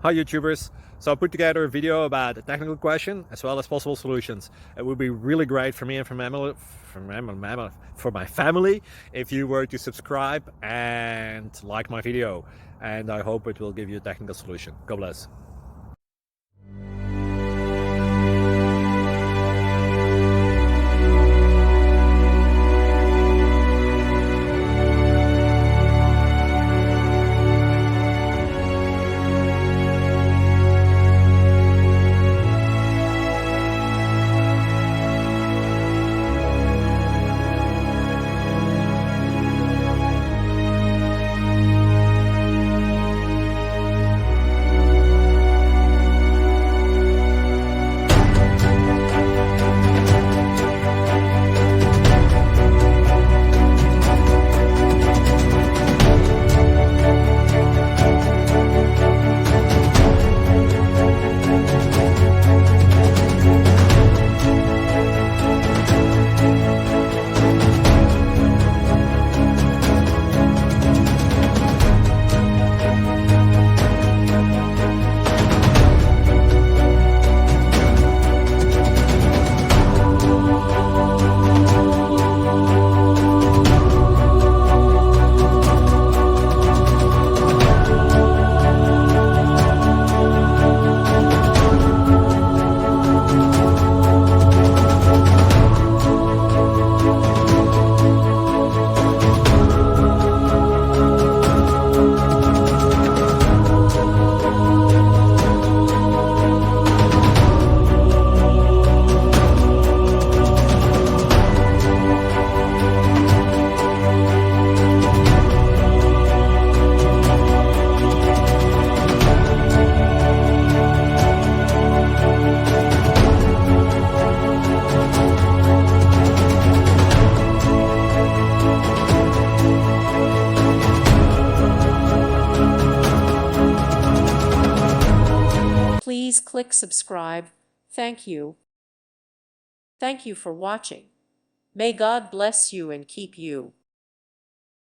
Hi YouTubers! So I put together a video about a technical question as well as possible solutions. It would be really great for me and for my family if you were to subscribe and like my video, and I hope it will give you a technical solution. God bless. Please click subscribe. Thank you. Thank you for watching. May God bless you and keep you.